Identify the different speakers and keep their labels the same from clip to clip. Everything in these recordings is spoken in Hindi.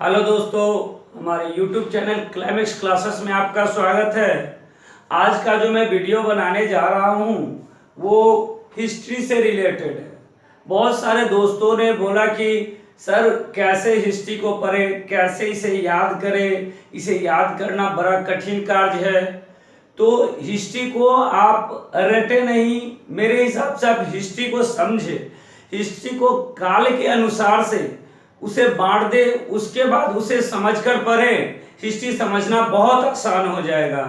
Speaker 1: हेलो दोस्तों, हमारे YouTube चैनल क्लाइमेक्स क्लासेस में आपका स्वागत है। आज का जो मैं वीडियो बनाने जा रहा हूँ वो हिस्ट्री से रिलेटेड है। बहुत सारे दोस्तों ने बोला कि सर कैसे हिस्ट्री को पढ़ें, कैसे इसे याद करें, इसे याद करना बड़ा कठिन कार्य है। तो हिस्ट्री को आप रटे नहीं, मेरे हिसाब से आप हिस्ट्री को समझे, हिस्ट्री को काल के अनुसार से उसे बांट दे, उसके बाद उसे समझकर पढ़े। हिस्ट्री समझना बहुत आसान हो जाएगा।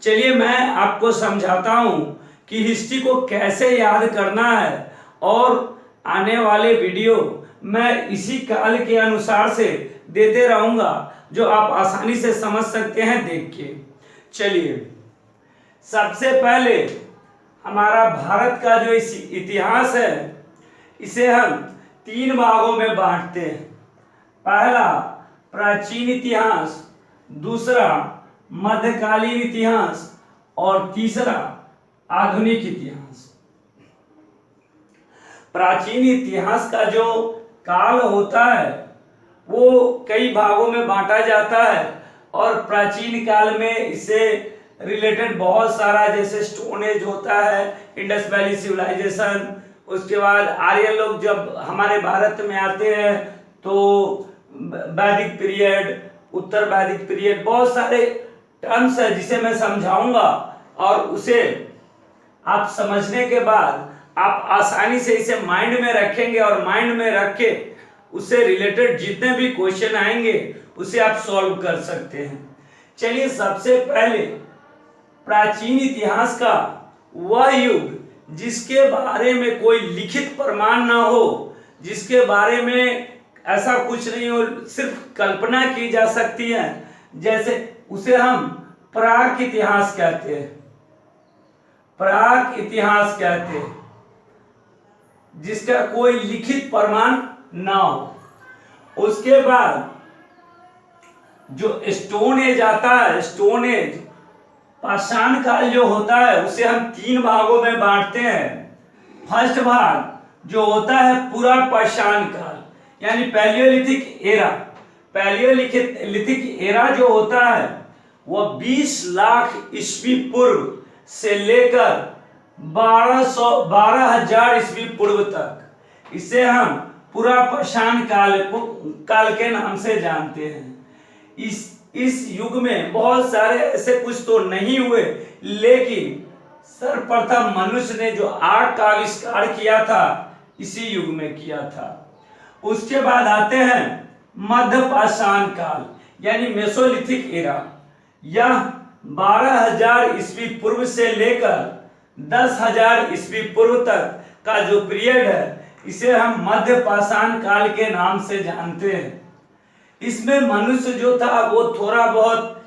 Speaker 1: चलिए मैं आपको समझाता हूँ कि हिस्ट्री को कैसे याद करना है, और आने वाले वीडियो मैं इसी काल के अनुसार से देते रहूँगा जो आप आसानी से समझ सकते हैं देख के। चलिए सबसे पहले हमारा भारत का जो इतिहास है इसे हम 3 भागों में बांटते हैं। पहला प्राचीन इतिहास, दूसरा मध्यकालीन इतिहास और तीसरा आधुनिक इतिहास। प्राचीन इतिहास का जो काल होता है वो कई भागों में बांटा जाता है, और प्राचीन काल में इससे रिलेटेड बहुत सारा, जैसे स्टोन एज होता है, इंडस वैली सिविलाइजेशन, उसके बाद आर्य लोग जब हमारे भारत में आते हैं तो वैदिक पीरियड, उत्तर वैदिक पीरियड, बहुत सारे टर्म्स है जिसे मैं समझाऊंगा, और उसे आप समझने के बाद आप आसानी से इसे माइंड में रखेंगे, और माइंड में रख के उससे रिलेटेड जितने भी क्वेश्चन आएंगे उसे आप सॉल्व कर सकते हैं। चलिए सबसे पहले प्राचीन इतिहास का वह युग जिसके बारे में कोई लिखित प्रमाण ना हो, जिसके बारे में ऐसा कुछ नहीं हो, सिर्फ कल्पना की जा सकती है, जैसे उसे हम प्राक इतिहास कहते हैं। प्राक इतिहास कहते हैं जिसका कोई लिखित प्रमाण ना हो। उसके बाद जो स्टोन एज आता है, स्टोन एज पाषाण काल जो होता है उसे हम 3 भागों में बांटते हैं। फर्स्ट भाग जो होता है पूरा पाषाण काल, यानी पैलियोलिथिक एरा। पैलियोलिथिक एरा जो होता है वह 20 लाख ईस्वी पूर्व से लेकर 12,000 ईस्वी पूर्व तक, इसे हम पूरा पाषाण काल के नाम से जानते हैं। इस युग में बहुत सारे ऐसे कुछ तो नहीं हुए, लेकिन सर्वप्रथम मनुष्य ने जो आर्ट का आविष्कार किया था इसी युग में किया था। उसके बाद आते हैं मध्य पाषाण काल, यानी मेसोलिथिक एरा। यह 12,000 ईस्वी पूर्व से लेकर 10,000 ईस्वी पूर्व तक का जो पीरियड है इसे हम मध्य पाषाण काल के नाम से जानते हैं। इसमें मनुष्य जो था वो थोड़ा बहुत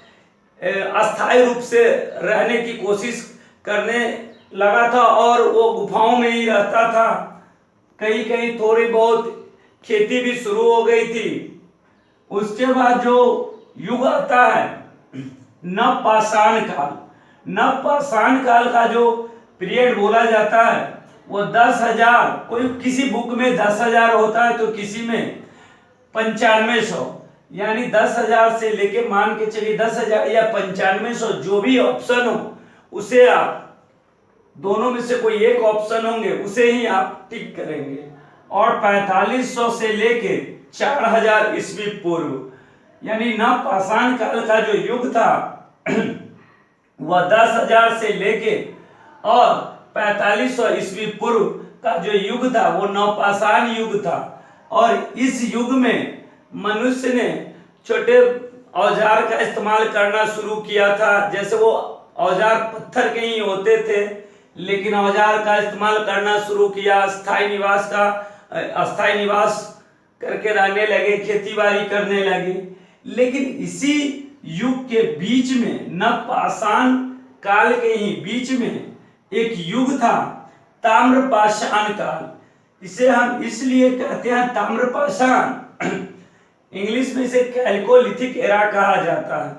Speaker 1: अस्थायी रूप से रहने की कोशिश करने लगा था, और वो गुफाओं में ही रहता था। कहीं कहीं थोड़ी बहुत खेती भी शुरू हो गई थी। उसके बाद जो युग आता है नवपाषाण काल, नवपाषाण काल का जो पीरियड बोला जाता है वो 10,000, कोई किसी बुक में 10,000 होता है तो किसी में 9500, यानी 10,000 से लेके मान के चलिए 10,000 या 9500, जो भी ऑप्शन हो उसे आप, दोनों में से कोई एक ऑप्शन होंगे उसे ही आप टिक करेंगे। और 4500 से लेके 4,000 ईस्वी पूर्व, यानी नवपाषाण काल का जो युग था वह 10,000 से लेके और 4500 ईस्वी पूर्व का जो युग था वो नवपाषाण युग था। और इस युग में मनुष्य ने छोटे औजार का इस्तेमाल करना शुरू किया था। जैसे वो औजार पत्थर के ही होते थे, लेकिन औजार का इस्तेमाल करना शुरू किया, अस्थायी निवास करके रहने लगे, खेती बाड़ी करने लगे। लेकिन इसी युग के बीच में, नवपाषाण काल के ही बीच में एक युग था ताम्रपाषाण काल। इसे हम इसलिए कहते हैं ताम्रपाषाण, इंग्लिश में इसे कैल्कोलिथिक एरा कहा जाता है,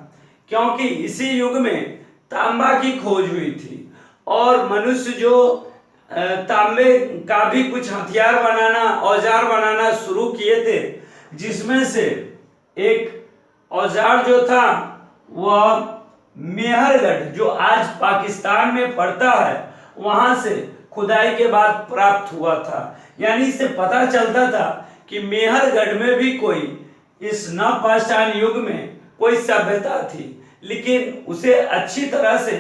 Speaker 1: क्योंकि इसी युग में तांबा की खोज हुई थी, और मनुष्य जो तांबे का भी कुछ हथियार बनाना, औजार बनाना शुरू किए थे, जिसमें से एक औजार जो था वह मेहरगढ़ जो आज पाकिस्तान में पड़ता है वहां से खुदाई के बाद प्राप्त हुआ था। यानी इससे पता चलता था कि मेहरगढ़ में भी कोई इस नवपाषाण युग में कोई सभ्यता थी, लेकिन उसे अच्छी तरह से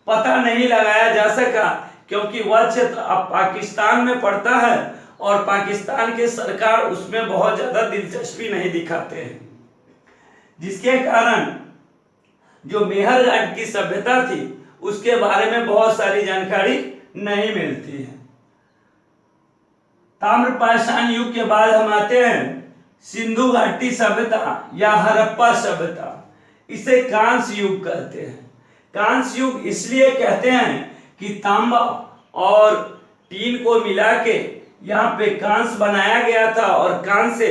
Speaker 1: पता नहीं लगाया जा सका क्योंकि वह क्षेत्र अब पाकिस्तान में पड़ता है और पाकिस्तान के सरकार उसमें बहुत ज्यादा दिलचस्पी नहीं दिखाते हैं, जिसके कारण जो मेहरगढ़ की सभ्यता थी उसके बारे में बहुत सारी जानकारी नहीं मिलती है। ताम्रपाषाण युग के बाद हम आते हैं सिंधु घाटी सभ्यता या हड़प्पा सभ्यता। इसे कांस्य युग कहते हैं। कांस्य युग इसलिए कहते हैं कि तांबा और टीन को मिला के यहाँ पे कांस्य बनाया गया था और कांस्य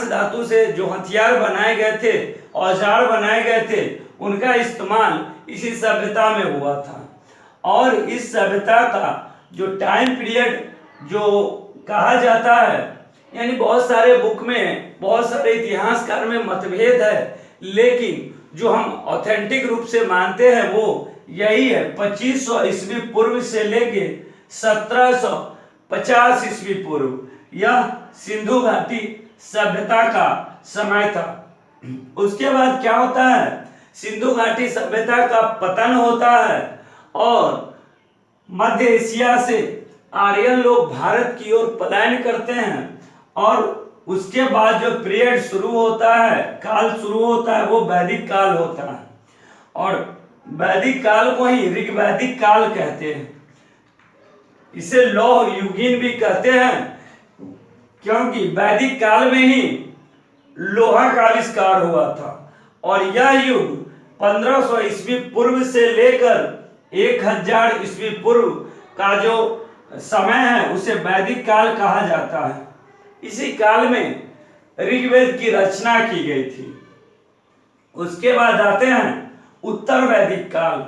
Speaker 1: धातु से जो हथियार बनाए गए थे, औजार बनाए गए थे, उनका इस्तेमाल इसी सभ्यता में हुआ था। और इस सभ्यता का जो टाइम पीरियड जो कहा जाता है, यानी बहुत सारे बुक में, बहुत सारे इतिहासकार में मतभेद है, लेकिन जो हम ऑथेंटिक रूप से मानते हैं वो यही है, 2500 ईस्वी पूर्व से लेके 1750 ईस्वी पूर्व यह सिंधु घाटी सभ्यता का समय था। उसके बाद क्या होता है, सिंधु घाटी सभ्यता का पतन होता है और मध्य एशिया से आर्यन लोग भारत की ओर पलायन करते हैं और उसके बाद जो पीरियड शुरू होता है, काल शुरू होता है, वो वैदिक काल होता है और वैदिक काल को ही ऋग्वैदिक काल कहते हैं। इसे लौह युगीन भी कहते हैं क्योंकि वैदिक काल में ही लोहा का आविष्कार हुआ था और यह युग 1500 ईस्वी पूर्व से लेकर 1000 ईस्वी पूर्व का जो समय है उसे वैदिक काल कहा जाता है। इसी काल में ऋग्वेद की रचना की गई थी। उसके बाद आते हैं उत्तर वैदिक काल।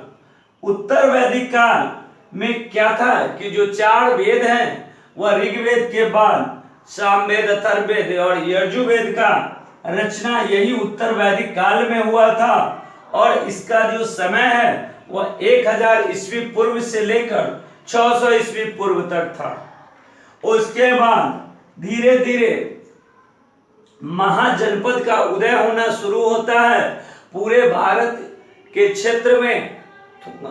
Speaker 1: उत्तर वैदिक काल में क्या था कि जो 4 वेद हैं वह ऋग्वेद के बाद सामवेद, अथर्ववेद और यजुर्वेद का रचना यही उत्तर वैदिक काल में हुआ था और इसका जो समय है वह 1000 ईस्वी पूर्व से लेकर 600 ईस्वी पूर्व तक था। उसके बाद धीरे धीरे महाजनपद का उदय होना शुरू होता है पूरे भारत के क्षेत्र में।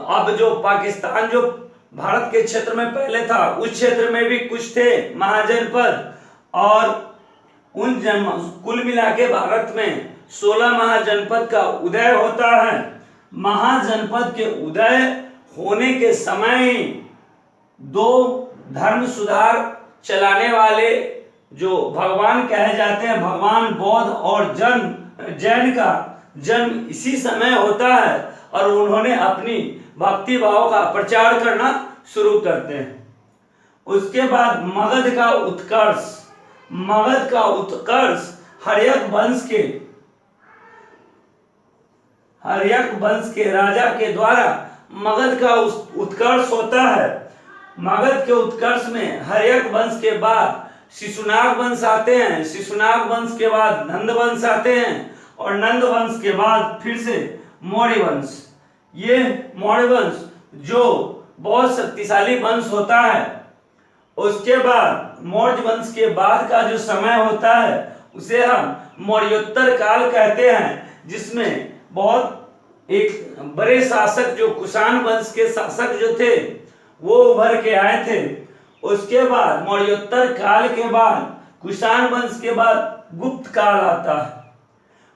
Speaker 1: अब जो पाकिस्तान जो भारत के क्षेत्र में पहले था उस क्षेत्र में भी कुछ थे महाजनपद और उन कुल मिला के भारत में 16 महाजनपद का उदय होता है। महाजनपद के उदय होने के समय ही 2 धर्म सुधार चलाने वाले जो भगवान कहे जाते हैं, भगवान बौद्ध और जैन का जन्म इसी समय होता है और उन्होंने अपनी भक्ति भाव का प्रचार करना शुरू करते हैं। उसके बाद मगध का उत्कर्ष हर्यक वंश के राजा के द्वारा मगध का उत्कर्ष होता है। मगध के उत्कर्ष में हर्यक वंश के बाद शिशुनाग वंश आते हैं, शिशुनाग वंश के बाद नंद वंश आते हैं और नंद वंश के बाद फिर से मौर्य वंश। ये मौर्य वंश जो बहुत शक्तिशाली वंश होता है। उसके बाद मौर्य वंश के बाद का जो समय होता है उसे हम मौर्योत्तर काल कहते हैं, जिसमें बहुत एक बड़े शासक जो कुषाण वंश के शासक जो थे वो उभर के आए थे। उसके बाद मौर्योत्तर काल के बाद कुषाण वंश के बाद गुप्त काल आता है।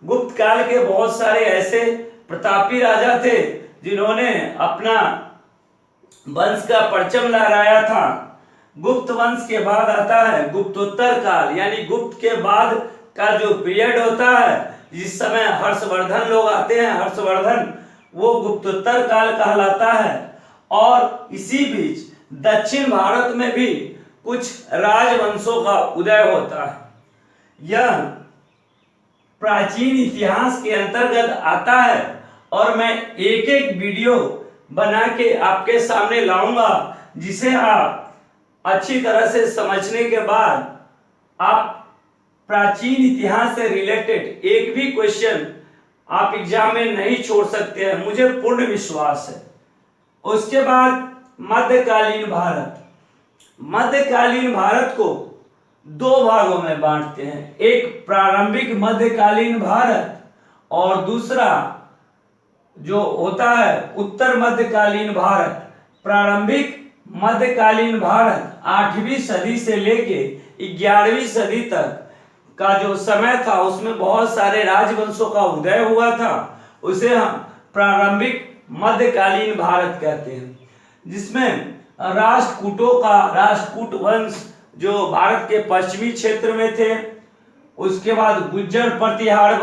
Speaker 1: गुप्त काल के बहुत सारे ऐसे प्रतापी राजा थे जिन्होंने अपना वंश का परचम लहराया था। गुप्त वंश के बाद आता है गुप्तोत्तर काल, यानी गुप्त के बाद का जो पीरियड होता है जिस समय हर्षवर्धन लोग आते हैं, हर्षवर्धन, वो गुप्तोत्तर काल कहलाता है। और इसी बीच दक्षिण भारत में भी कुछ राजवंशों का उदय होता है। यह प्राचीन इतिहास के अंतर्गत आता है और मैं एक एक वीडियो बना के आपके सामने लाऊंगा, जिसे आप अच्छी तरह से समझने के बाद आप प्राचीन इतिहास से रिलेटेड एक भी क्वेश्चन आप एग्जाम में नहीं छोड़ सकते हैं, मुझे पूर्ण विश्वास है। उसके बाद मध्यकालीन भारत। मध्यकालीन भारत को दो भागों में बांटते हैं, एक प्रारंभिक मध्यकालीन भारत और दूसरा जो होता है उत्तर मध्यकालीन भारत। प्रारंभिक मध्यकालीन भारत 8वीं सदी से लेके 11वीं सदी तक का जो समय था उसमें बहुत सारे राजवंशों का उदय हुआ था, उसे हम प्रारंभिक मध्यकालीन भारत कहते हैं, जिसमें राष्ट्रकूट वंश जो भारत के पश्चिमी क्षेत्र में थे। उसके बाद गुर्जर प्रतिहार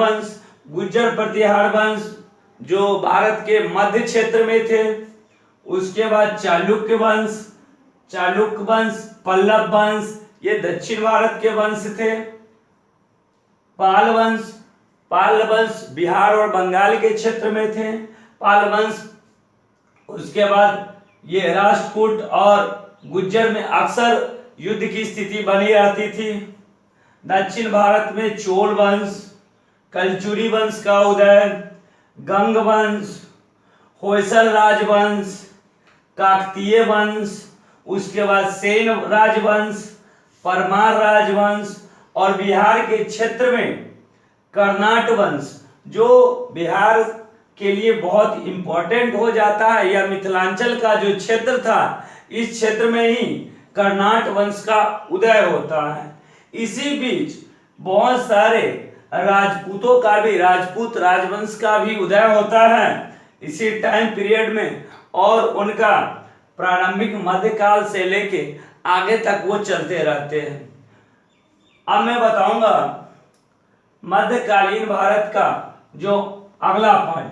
Speaker 1: वंश जो भारत के मध्य क्षेत्र में थे। उसके बाद चालुक्य वंश, पल्लव वंश, ये दक्षिण भारत के वंश थे। पाल वंश बिहार और बंगाल के क्षेत्र में थे, पाल वंश। उसके बाद ये राष्ट्रकूट और गुर्जर में अक्सर युद्ध की स्थिति बनी रहती थी। दक्षिण भारत में चोल वंश, कलचुरी वंश का उदय, गंग वंश, होयसल राजवंश, काकतीय वंश, उसके बाद सेन राजवंश, परमार राजवंश और बिहार के क्षेत्र में कर्नाट वंश, जो बिहार के लिए बहुत इंपॉर्टेंट हो जाता है, या मिथिलांचल का जो क्षेत्र था इस क्षेत्र में ही कर्नाट वंश का उदय होता है। इसी बीच बहुत सारे राजपूत राजवंश का भी उदय होता है इसी टाइम पीरियड में, और उनका प्रारंभिक मध्यकाल से लेके आगे तक वो चलते रहते हैं। अब मैं बताऊंगा मध्यकालीन भारत का जो अगला पार्ट।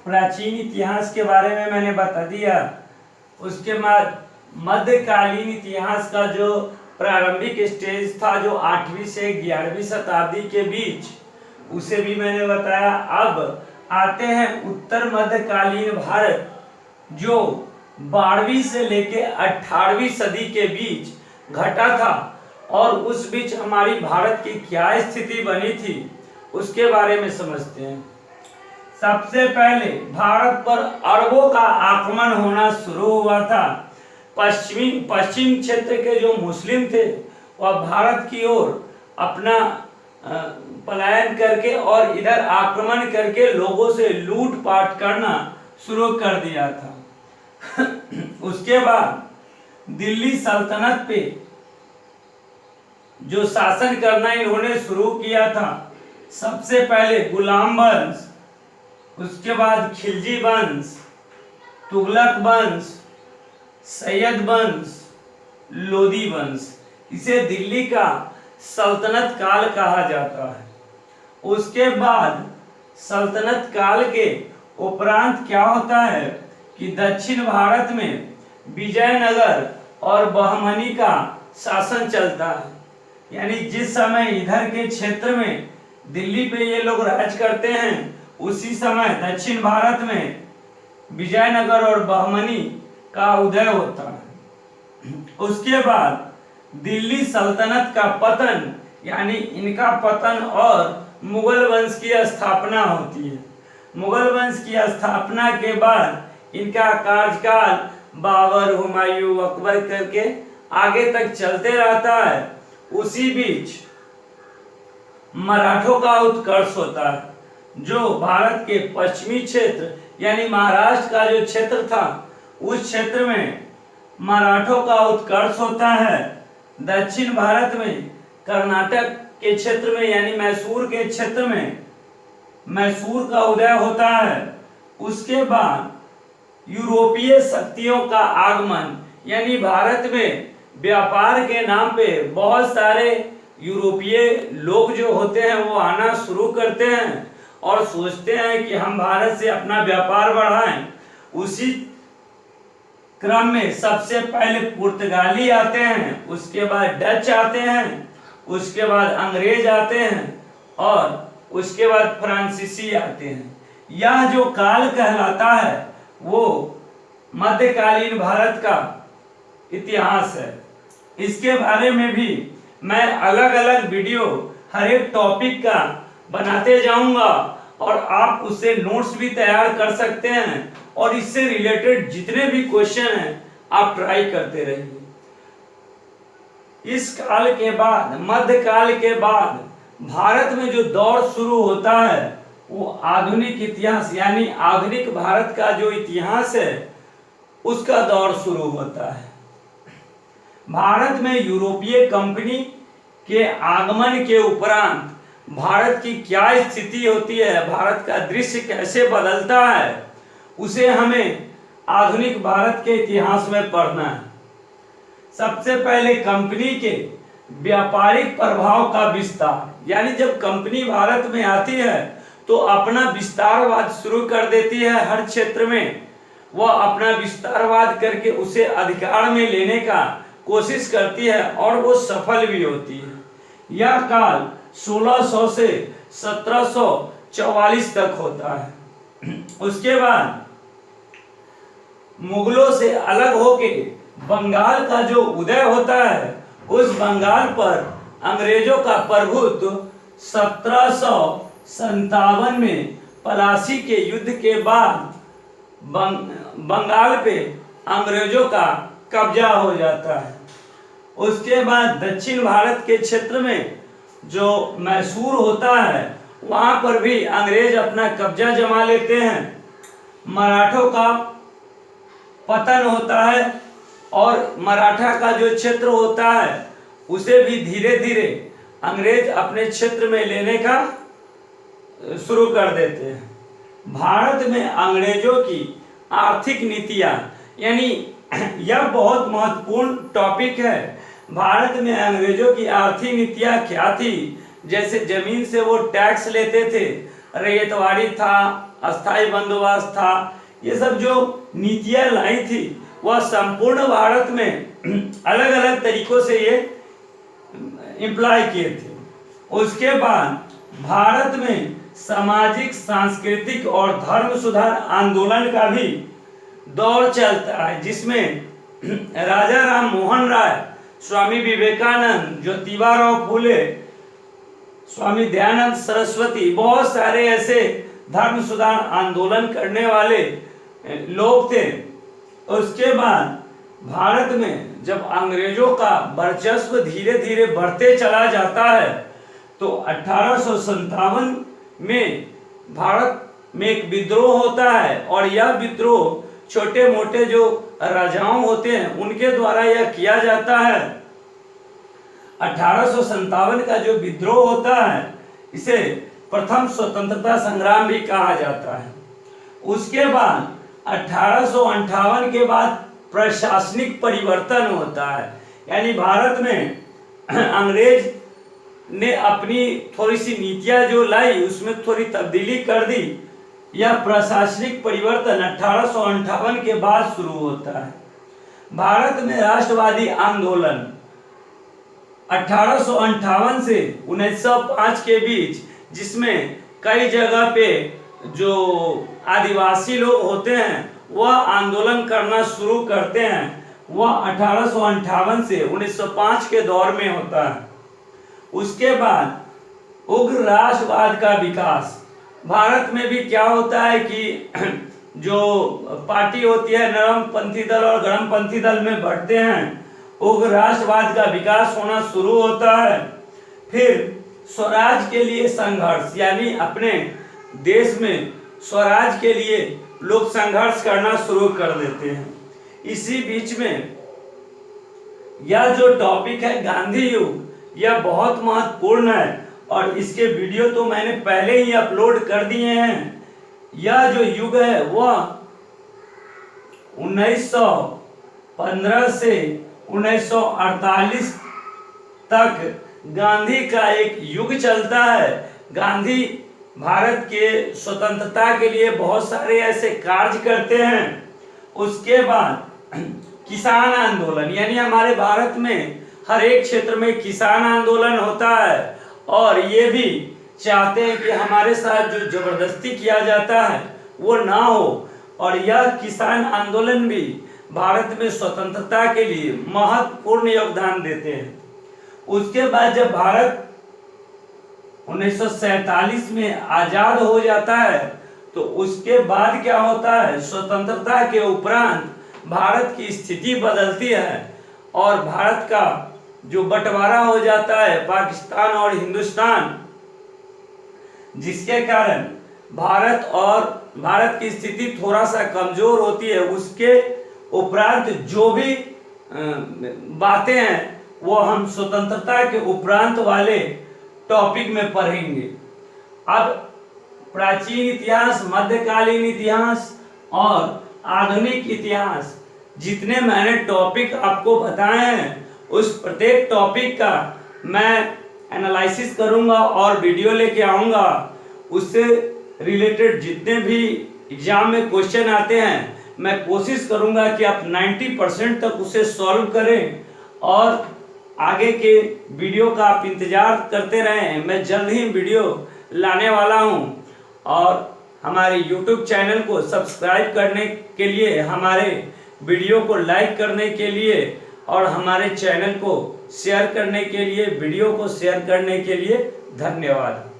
Speaker 1: प्राचीन इतिहास के बारे में मैंने बता दिया। उसके बाद मध्यकालीन इतिहास का जो प्रारंभिक स्टेज था जो 8वीं से 11वीं शताब्दी के बीच, उसे भी मैंने बताया। अब आते हैं उत्तर मध्यकालीन भारत जो 12वीं से लेके 18वीं सदी के बीच घटा था, और उस बीच हमारी भारत की क्या स्थिति बनी थी उसके बारे में समझते हैं। सबसे पहले भारत पर अरबों का आक्रमण होना शुरू हुआ था। पश्चिम क्षेत्र के जो मुस्लिम थे वह भारत की ओर अपना पलायन करके और इधर आक्रमण करके लोगों से लूटपाट करना शुरू कर दिया था। उसके बाद दिल्ली सल्तनत पे जो शासन करना इन्होंने शुरू किया था, सबसे पहले गुलाम वंश, उसके बाद खिलजी वंश, तुगलक वंश, सैयद वंश, लोदी वंश। इसे दिल्ली का सल्तनत काल कहा जाता है। उसके बाद सल्तनत काल के उपरांत क्या होता है कि दक्षिण भारत में विजयनगर और बहमनी का शासन चलता है। यानी जिस समय इधर के क्षेत्र में दिल्ली पे ये लोग राज करते हैं, उसी समय दक्षिण भारत में विजयनगर और बहमनी का उदय होता है। उसके बाद दिल्ली सल्तनत का पतन, यानी इनका पतन और मुगल वंश की स्थापना होती है। मुगल वंश की स्थापना के बाद इनका कार्यकाल बाबर, हुमायूं, अकबर करके आगे तक चलते रहता है। उसी बीच मराठों का उत्कर्ष होता है, जो भारत के पश्चिमी क्षेत्र यानी महाराष्ट्र का जो क्षेत्र था उस क्षेत्र में मराठों का उत्कर्ष होता है। दक्षिण भारत में कर्नाटक के क्षेत्र में यानी मैसूर के क्षेत्र में मैसूर का उदय होता है। उसके बाद यूरोपीय शक्तियों का आगमन, यानी भारत में व्यापार के नाम पे बहुत सारे यूरोपीय लोग जो होते हैं वो आना शुरू करते हैं और सोचते हैं कि हम भारत से अपना व्यापार बढ़ाएं। उसी क्रम में सबसे पहले पुर्तगाली आते हैं, उसके बाद डच आते हैं, उसके बाद अंग्रेज आते हैं और उसके बाद फ्रांसीसी आते हैं। यह जो काल कहलाता है वो मध्यकालीन भारत का इतिहास है। इसके बारे में भी मैं अलग अलग वीडियो हर एक टॉपिक का बनाते जाऊंगा और आप उससे नोट्स भी तैयार कर सकते हैं और इससे रिलेटेड जितने भी क्वेश्चन हैं आप ट्राई करते रहिए। इस काल के बाद, मध्यकाल के बाद भारत में जो दौर शुरू होता है वो आधुनिक इतिहास यानी आधुनिक भारत का जो इतिहास है उसका दौर शुरू होता है। भारत में यूरोपीय कंपनी के आगमन के उपरांत भारत की क्या स्थिति होती है, भारत का दृश्य कैसे बदलता है, उसे हमें आधुनिक भारत के इतिहास में पढ़ना है। सबसे पहले कंपनी के व्यापारिक प्रभाव का विस्तार, यानी जब कंपनी भारत में आती है तो अपना विस्तारवाद शुरू कर देती है। हर क्षेत्र में वह अपना विस्तारवाद करके उसे अधिकार में लेने का कोशिश करती है और वो सफल भी होती है। यह काल 1600 से 1744 तक होता है। उसके बाद मुगलों से अलग होके बंगाल का जो उदय होता है, उस बंगाल पर अंग्रेजों का प्रभुत्व 1757 में पलासी के युद्ध के बाद बंगाल पे अंग्रेजों का कब्जा हो जाता है। उसके बाद दक्षिण भारत के क्षेत्र में जो मैसूर होता है वहां पर भी अंग्रेज अपना कब्जा जमा लेते हैं। मराठों का पतन होता है और मराठा का जो क्षेत्र होता है उसे भी धीरे धीरे अंग्रेज अपने क्षेत्र में लेने का शुरू कर देते हैं। भारत में अंग्रेजों की आर्थिक नीतियां, यानी यह बहुत महत्वपूर्ण टॉपिक है। भारत में अंग्रेजों की आर्थिक नीतियां क्या थी? जैसे जमीन से वो टैक्स लेते थे, रैयतवाड़ी था, अस्थाई बंदोबस्त था, ये सब जो नीतियां लाई थी वह संपूर्ण भारत में अलग अलग तरीकों से ये इम्प्लाई किए थे। उसके बाद भारत में सामाजिक, सांस्कृतिक और धर्म सुधार आंदोलन का भी दौर चलता है, जिसमें राजा राम मोहन राय, स्वामी विवेकानंद, ज्योतिबा फूले, स्वामी दयानंद सरस्वती, बहुत सारे ऐसे धर्म सुधार आंदोलन करने वाले लोग थे। उसके बाद भारत में जब अंग्रेजों का वर्चस्व धीरे धीरे बढ़ते चला जाता है तो 1857 में भारत में एक विद्रोह होता है और यह विद्रोह छोटे मोटे जो राजाओं होते हैं उनके द्वारा यह किया जाता है। 1857 का जो विद्रोह होता है इसे प्रथम स्वतंत्रता संग्राम भी कहा जाता है। उसके बाद 1858 के बाद प्रशासनिक परिवर्तन होता है, यानी भारत में अंग्रेज ने अपनी थोड़ी सी नीतियां जो लाई उसमें थोड़ी तब्दीली कर दी। यह प्रशासनिक परिवर्तन 1858 के बाद शुरू होता है। भारत में राष्ट्रवादी आंदोलन 1858 से 1905 के बीच, जिसमें कई जगह पे जो आदिवासी लोग होते हैं वह आंदोलन करना शुरू करते हैं, वह 1858 से 1905 के दौर में होता है। उसके बाद उग्र राष्ट्रवाद का विकास, भारत में भी क्या होता है कि जो पार्टी होती है नरमपंथी दल और गरमपंथी दल में बढ़ते हैं, उग्र राष्ट्रवाद का विकास होना शुरू होता है। फिर स्वराज के लिए संघर्ष, यानी अपने देश में स्वराज के लिए लोग संघर्ष करना शुरू कर देते हैं। इसी बीच में यह जो टॉपिक है गांधी युग, यह बहुत महत्वपूर्ण है और इसके वीडियो तो मैंने पहले ही अपलोड कर दिए हैं। यह जो युग है वह 1915 से 1948 तक गांधी का एक युग चलता है। गांधी भारत के स्वतंत्रता के लिए बहुत सारे ऐसे कार्य करते हैं। उसके बाद किसान आंदोलन, यानी हमारे भारत में हर एक क्षेत्र में किसान आंदोलन होता है और ये भी चाहते हैं कि हमारे साथ जो जबरदस्ती किया जाता है वो ना हो, और यह किसान आंदोलन भी भारत में स्वतंत्रता के लिए महत्वपूर्ण योगदान देते हैं। उसके बाद जब भारत 1947 में आजाद हो जाता है तो उसके बाद क्या होता है, स्वतंत्रता के उपरांत भारत की स्थिति बदलती है और भारत का जो बंटवारा हो जाता है पाकिस्तान और हिंदुस्तान, जिसके कारण भारत की स्थिति थोड़ा सा कमजोर होती है। उसके उपरांत जो भी बातें हैं वो हम स्वतंत्रता के उपरांत वाले टॉपिक में पढ़ेंगे। अब प्राचीन इतिहास, मध्यकालीन इतिहास और आधुनिक इतिहास, जितने मैंने टॉपिक आपको बताए हैं उस प्रत्येक टॉपिक का मैं एनालिसिस करूंगा और वीडियो लेके आऊंगा। उससे रिलेटेड जितने भी एग्जाम में क्वेश्चन आते हैं मैं कोशिश करूंगा कि आप 90% तक उसे सॉल्व करें और आगे के वीडियो का आप इंतजार करते रहें। मैं जल्द ही वीडियो लाने वाला हूं और हमारे YouTube चैनल को सब्सक्राइब करने के लिए, हमारे वीडियो को लाइक करने के लिए और हमारे चैनल को शेयर करने के लिए, वीडियो को शेयर करने के लिए धन्यवाद।